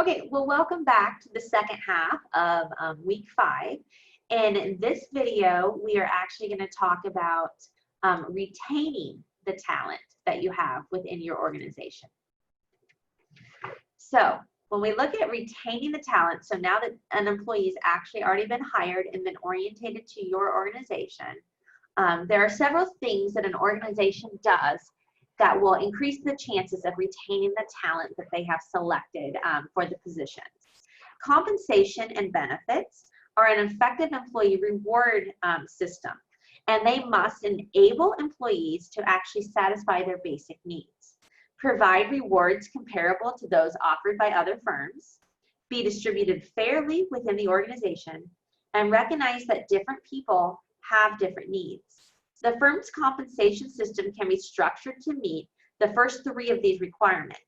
Okay, well, welcome back to the second half of week 5. In this video, we are actually going to talk about retaining the talent that you have within your organization. So when we look at retaining the talent, so now that an employee has actually already been hired and been orientated to your organization, there are several things that an organization does that will increase the chances of retaining the talent that they have selected for the positions. Compensation and benefits are an effective employee reward system, and they must enable employees to actually satisfy their basic needs, provide rewards comparable to those offered by other firms, be distributed fairly within the organization, and recognize that different people have different needs. The firm's compensation system can be structured to meet the first 3 of these requirements.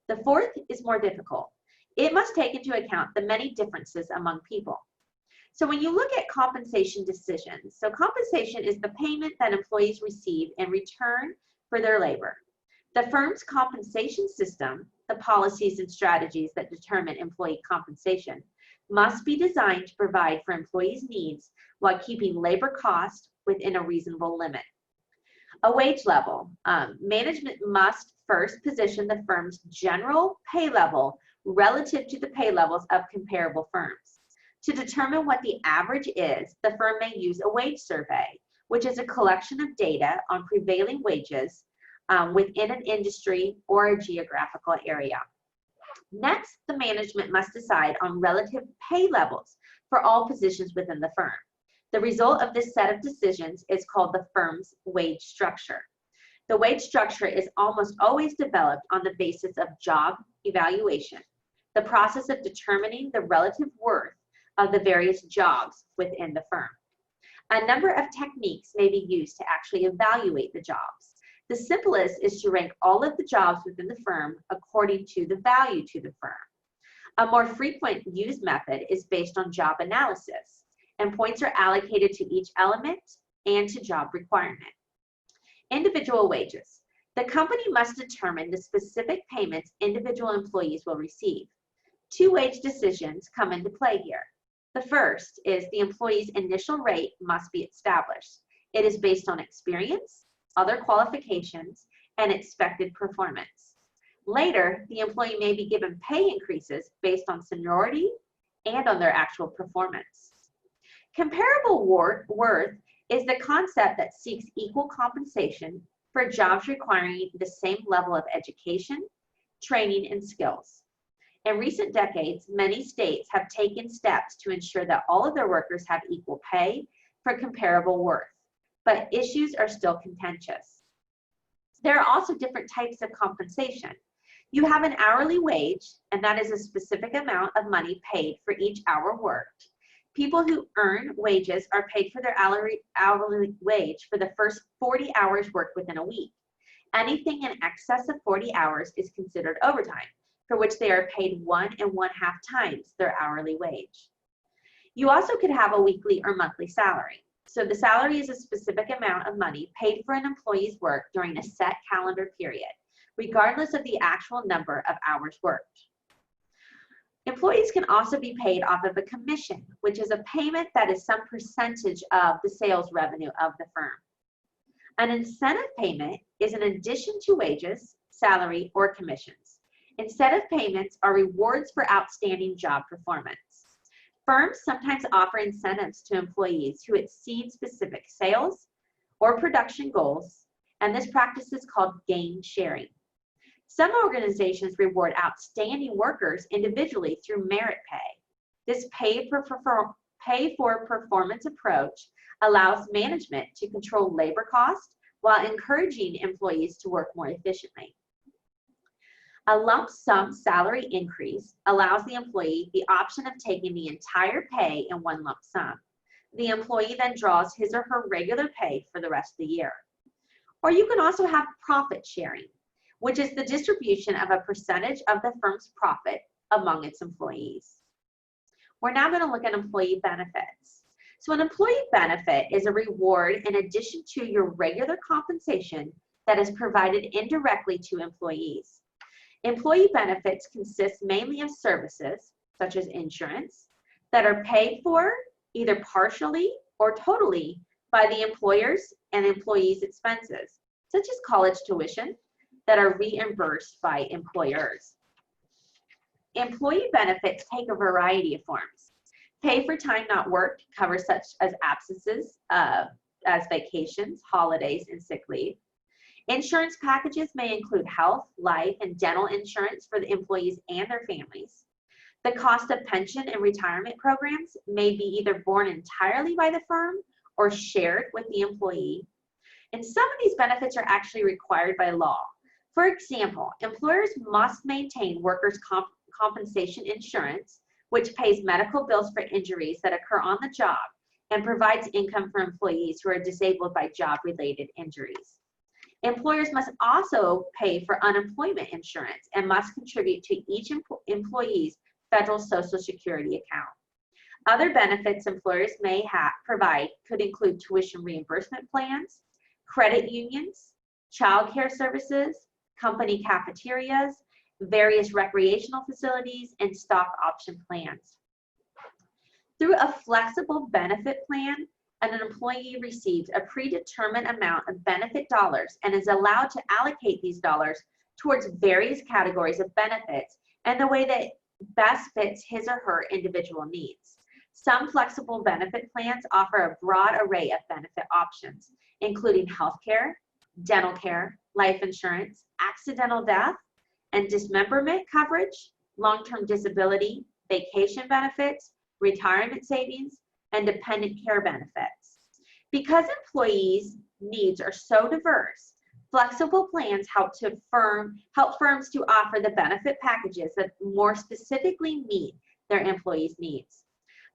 The 4th is more difficult. It must take into account the many differences among people. So when you look at compensation decisions, so compensation is the payment that employees receive in return for their labor. The firm's compensation system, the policies and strategies that determine employee compensation, must be designed to provide for employees' needs while keeping labor costs within a reasonable limit. A wage level. Management must first position the firm's general pay level relative to the pay levels of comparable firms. To determine what the average is, the firm may use a wage survey, which is a collection of data on prevailing wages within an industry or a geographical area. Next, the management must decide on relative pay levels for all positions within the firm. The result of this set of decisions is called the firm's wage structure. The wage structure is almost always developed on the basis of job evaluation, the process of determining the relative worth of the various jobs within the firm. A number of techniques may be used to actually evaluate the jobs. The simplest is to rank all of the jobs within the firm according to the value to the firm. A more frequent used method is based on job analysis, and points are allocated to each element and to job requirement. Individual wages. The company must determine the specific payments individual employees will receive. 2 wage decisions come into play here. The first is the employee's initial rate must be established. It is based on experience, other qualifications, and expected performance. Later, the employee may be given pay increases based on seniority and on their actual performance. Comparable worth is the concept that seeks equal compensation for jobs requiring the same level of education, training, and skills. In recent decades, many states have taken steps to ensure that all of their workers have equal pay for comparable worth, but issues are still contentious. There are also different types of compensation. You have an hourly wage, and that is a specific amount of money paid for each hour worked. People who earn wages are paid for their hourly wage for the first 40 hours worked within a week. Anything in excess of 40 hours is considered overtime, for which they are paid 1 1/2 times their hourly wage. You also could have a weekly or monthly salary. So the salary is a specific amount of money paid for an employee's work during a set calendar period, regardless of the actual number of hours worked. Employees can also be paid off of a commission, which is a payment that is some percentage of the sales revenue of the firm. An incentive payment is an addition to wages, salary, or commissions. Incentive payments are rewards for outstanding job performance. Firms sometimes offer incentives to employees who exceed specific sales or production goals, and this practice is called gain sharing. Some organizations reward outstanding workers individually through merit pay. This pay for performance approach allows management to control labor costs while encouraging employees to work more efficiently. A lump sum salary increase allows the employee the option of taking the entire pay in one lump sum. The employee then draws his or her regular pay for the rest of the year. Or you can also have profit sharing, which is the distribution of a percentage of the firm's profit among its employees. We're now going to look at employee benefits. So an employee benefit is a reward in addition to your regular compensation that is provided indirectly to employees. Employee benefits consist mainly of services, such as insurance, that are paid for either partially or totally by the employers and employees' expenses, such as college tuition, that are reimbursed by employers. Employee benefits take a variety of forms. Pay for time not worked covers such as absences, as vacations, holidays, and sick leave. Insurance packages may include health, life, and dental insurance for the employees and their families. The cost of pension and retirement programs may be either borne entirely by the firm or shared with the employee. And some of these benefits are actually required by law. For example, employers must maintain workers' compensation insurance, which pays medical bills for injuries that occur on the job and provides income for employees who are disabled by job-related injuries. Employers must also pay for unemployment insurance and must contribute to each employee's federal Social Security account. Other benefits employers may provide could include tuition reimbursement plans, credit unions, child care services, company cafeterias, various recreational facilities, and stock option plans. Through a flexible benefit plan, an employee receives a predetermined amount of benefit dollars and is allowed to allocate these dollars towards various categories of benefits and the way that best fits his or her individual needs. Some flexible benefit plans offer a broad array of benefit options, including healthcare, dental care, life insurance, accidental death and dismemberment coverage, long-term disability, vacation benefits, retirement savings, and dependent care benefits. Because employees' needs are so diverse, flexible plans help firms to offer the benefit packages that more specifically meet their employees' needs.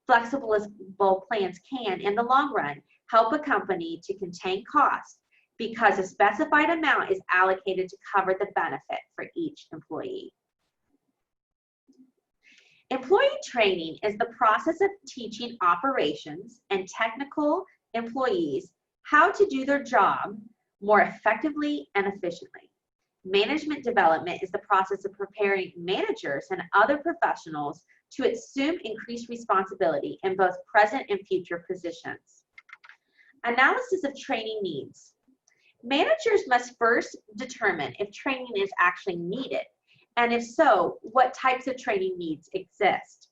Flexible plans can, in the long run, help a company to contain costs because a specified amount is allocated to cover the benefit for each employee. Employee training is the process of teaching operations and technical employees how to do their job more effectively and efficiently. Management development is the process of preparing managers and other professionals to assume increased responsibility in both present and future positions. Analysis of training needs. Managers must first determine if training is actually needed, and if so, what types of training needs exist.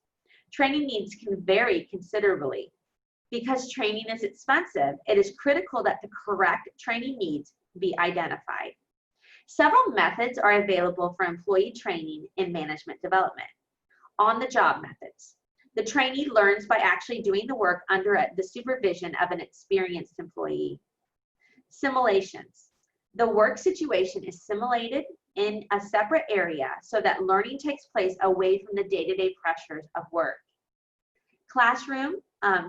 Training needs can vary considerably. Because training is expensive, it is critical that the correct training needs be identified. Several methods are available for employee training in management development. On-the-job methods. The trainee learns by actually doing the work under the supervision of an experienced employee. Simulations. The work situation is simulated in a separate area so that learning takes place away from the day-to-day pressures of work. Classroom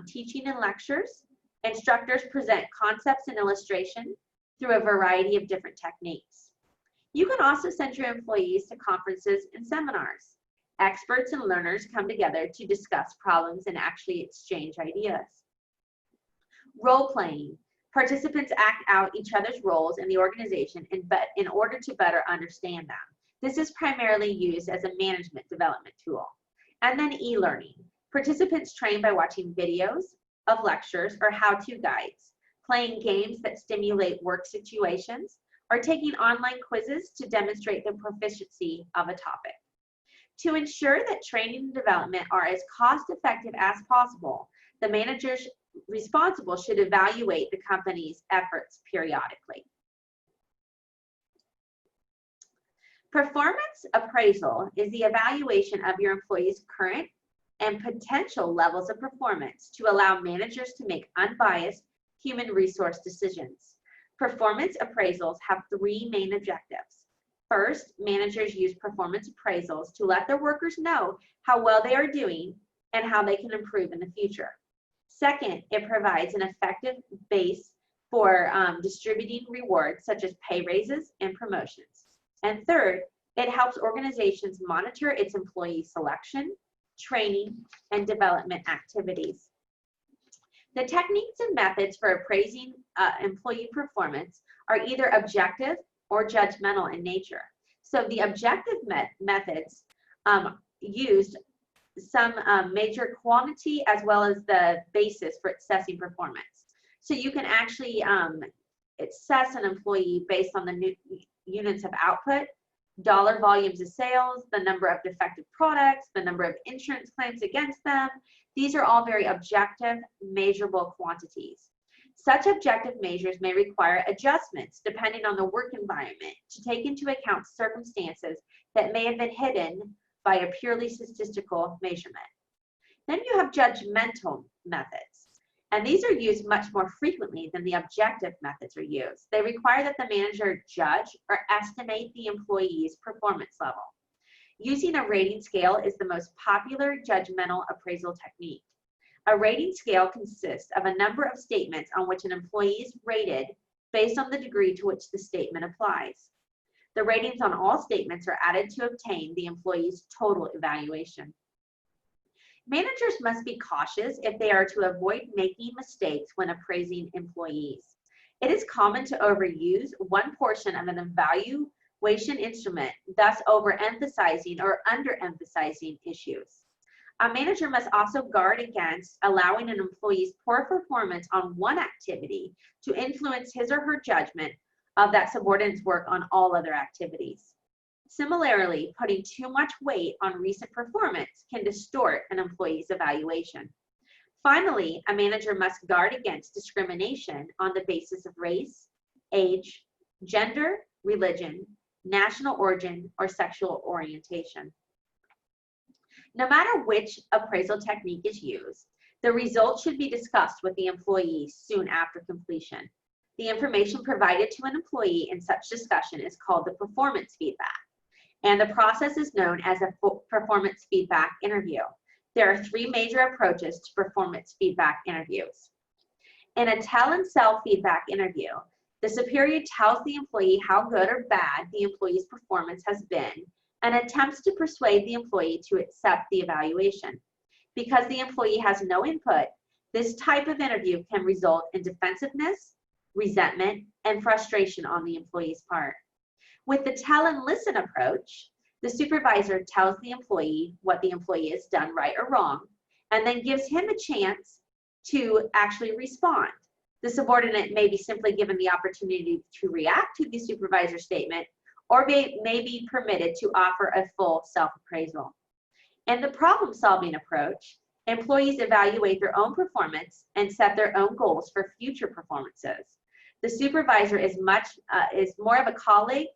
teaching and lectures. Instructors present concepts and illustration through a variety of different techniques. You can also send your employees to conferences and seminars. Experts and learners come together to discuss problems and actually exchange ideas. Role playing. Participants act out each other's roles in the organization in order to better understand them. This is primarily used as a management development tool. And then e-learning. Participants train by watching videos of lectures or how-to guides, playing games that stimulate work situations, or taking online quizzes to demonstrate the proficiency of a topic. To ensure that training and development are as cost-effective as possible, the managers responsible should evaluate the company's efforts periodically. Performance appraisal is the evaluation of your employees' current and potential levels of performance to allow managers to make unbiased human resource decisions. Performance appraisals have three main objectives. First, managers use performance appraisals to let their workers know how well they are doing and how they can improve in the future. Second, it provides an effective base for distributing rewards such as pay raises and promotions. And third, it helps organizations monitor its employee selection, training, and development activities. The techniques and methods for appraising employee performance are either objective or judgmental in nature. So the objective methods used some major quantity as well as the basis for assessing performance. So you can actually assess an employee based on the units of output, dollar volumes of sales, the number of defective products, the number of insurance claims against them. These are all very objective, measurable quantities. Such objective measures may require adjustments depending on the work environment to take into account circumstances that may have been hidden by a purely statistical measurement. Then you have judgmental methods, and these are used much more frequently than the objective methods are used. They require that the manager judge or estimate the employee's performance level. Using a rating scale is the most popular judgmental appraisal technique. A rating scale consists of a number of statements on which an employee is rated based on the degree to which the statement applies. The ratings on all statements are added to obtain the employee's total evaluation. Managers must be cautious if they are to avoid making mistakes when appraising employees. It is common to overuse one portion of an evaluation instrument, thus overemphasizing or underemphasizing issues. A manager must also guard against allowing an employee's poor performance on one activity to influence his or her judgment of that subordinate's work on all other activities. Similarly, putting too much weight on recent performance can distort an employee's evaluation. Finally, a manager must guard against discrimination on the basis of race, age, gender, religion, national origin, or sexual orientation. No matter which appraisal technique is used, the results should be discussed with the employee soon after completion. The information provided to an employee in such discussion is called the performance feedback, and the process is known as a performance feedback interview. There are three major approaches to performance feedback interviews. In a tell and sell feedback interview, the superior tells the employee how good or bad the employee's performance has been and attempts to persuade the employee to accept the evaluation. Because the employee has no input, this type of interview can result in defensiveness, resentment, and frustration on the employee's part. With the tell and listen approach, the supervisor tells the employee what the employee has done right or wrong, and then gives him a chance to actually respond. The subordinate may be simply given the opportunity to react to the supervisor's statement, or may be permitted to offer a full self-appraisal. In the problem-solving approach, employees evaluate their own performance and set their own goals for future performances. The supervisor is more of a colleague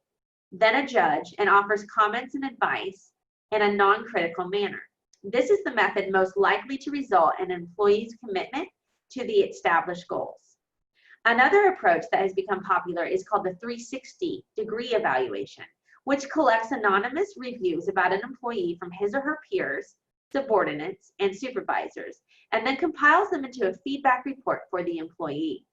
than a judge and offers comments and advice in a non-critical manner. This is the method most likely to result in an employee's commitment to the established goals. Another approach that has become popular is called the 360-degree evaluation, which collects anonymous reviews about an employee from his or her peers, subordinates, and supervisors, and then compiles them into a feedback report for the employee.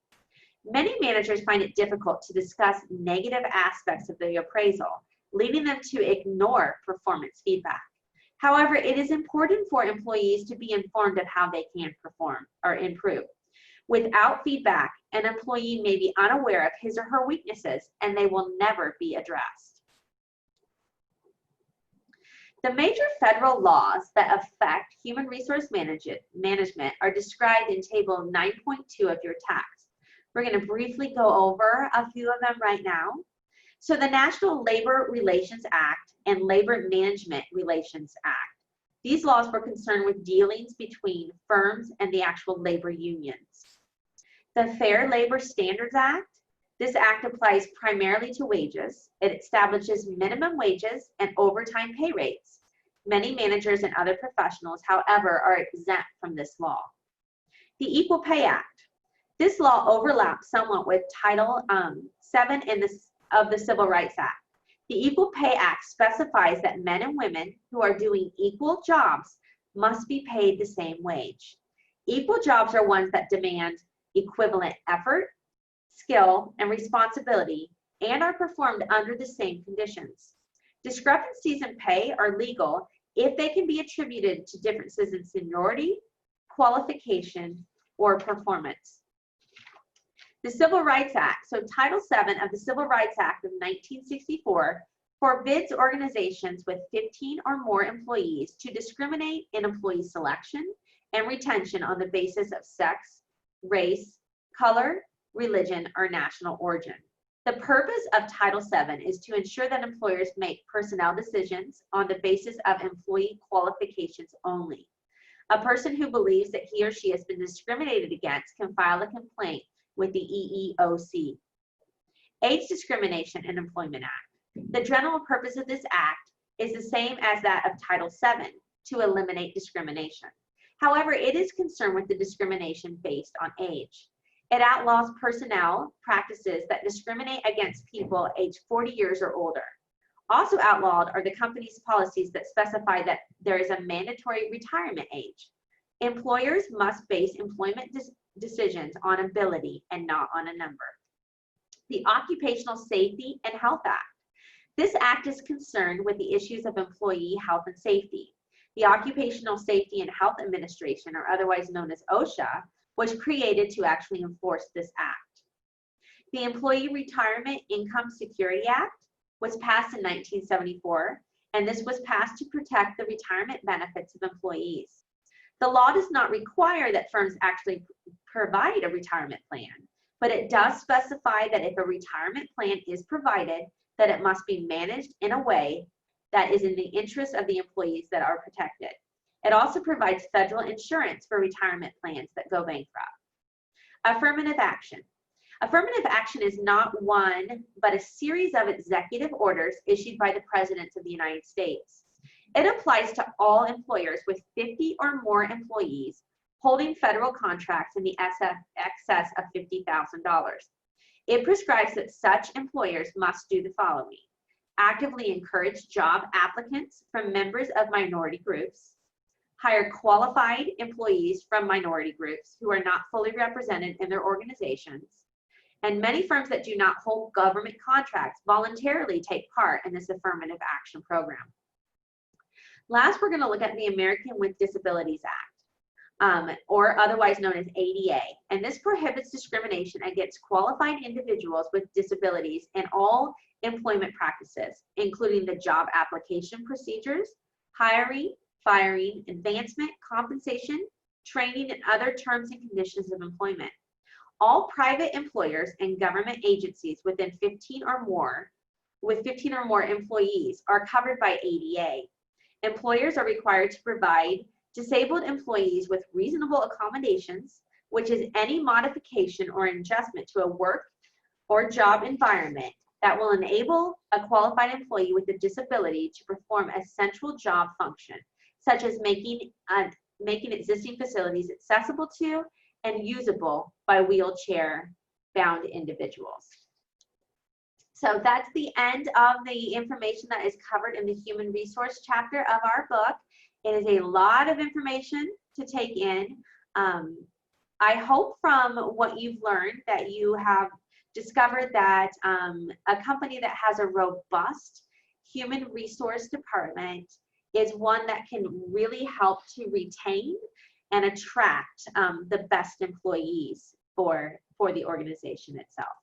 Many managers find it difficult to discuss negative aspects of the appraisal, leading them to ignore performance feedback. However, it is important for employees to be informed of how they can perform or improve. Without feedback, an employee may be unaware of his or her weaknesses, and they will never be addressed. The major federal laws that affect human resource management are described in Table 9.2 of your text. We're going to briefly go over a few of them right now. So the National Labor Relations Act and Labor Management Relations Act. These laws were concerned with dealings between firms and the actual labor unions. The Fair Labor Standards Act. This act applies primarily to wages. It establishes minimum wages and overtime pay rates. Many managers and other professionals, however, are exempt from this law. The Equal Pay Act. This law overlaps somewhat with Title VII of the Civil Rights Act. The Equal Pay Act specifies that men and women who are doing equal jobs must be paid the same wage. Equal jobs are ones that demand equivalent effort, skill, and responsibility, and are performed under the same conditions. Discrepancies in pay are legal if they can be attributed to differences in seniority, qualification, or performance. The Civil Rights Act. So Title VII of the Civil Rights Act of 1964 forbids organizations with 15 or more employees to discriminate in employee selection and retention on the basis of sex, race, color, religion, or national origin. The purpose of Title VII is to ensure that employers make personnel decisions on the basis of employee qualifications only. A person who believes that he or she has been discriminated against can file a complaint with the EEOC. Age Discrimination in Employment Act. The general purpose of this act is the same as that of Title VII, to eliminate discrimination. However, it is concerned with the discrimination based on age. It outlaws personnel practices that discriminate against people aged 40 years or older. Also outlawed are the company's policies that specify that there is a mandatory retirement age. Employers must base employment decisions on ability and not on a number. The Occupational Safety and Health Act. This act is concerned with the issues of employee health and safety. The Occupational Safety and Health Administration, or otherwise known as OSHA, was created to actually enforce this act. The Employee Retirement Income Security Act was passed in 1974, and this was passed to protect the retirement benefits of employees. The law does not require that firms actually provide a retirement plan, but it does specify that if a retirement plan is provided, that it must be managed in a way that is in the interest of the employees that are protected. It also provides federal insurance for retirement plans that go bankrupt. Affirmative action. Affirmative action is not one, but a series of executive orders issued by the President of the United States. It applies to all employers with 50 or more employees holding federal contracts in the excess of $50,000. It prescribes that such employers must do the following: actively encourage job applicants from members of minority groups, hire qualified employees from minority groups who are not fully represented in their organizations, and many firms that do not hold government contracts voluntarily take part in this affirmative action program. Last, we're going to look at the American with Disabilities Act, or otherwise known as ADA, and this prohibits discrimination against qualified individuals with disabilities in all employment practices, including the job application procedures, hiring, firing, advancement, compensation, training, and other terms and conditions of employment. All private employers and government agencies within 15 or more employees are covered by ADA. Employers are required to provide disabled employees with reasonable accommodations, which is any modification or adjustment to a work or job environment that will enable a qualified employee with a disability to perform a central job function, such as making existing facilities accessible to and usable by wheelchair-bound individuals. So that's the end of the information that is covered in the human resource chapter of our book. It is a lot of information to take in. I hope from what you've learned that you have discovered that a company that has a robust human resource department is one that can really help to retain and attract the best employees for the organization itself.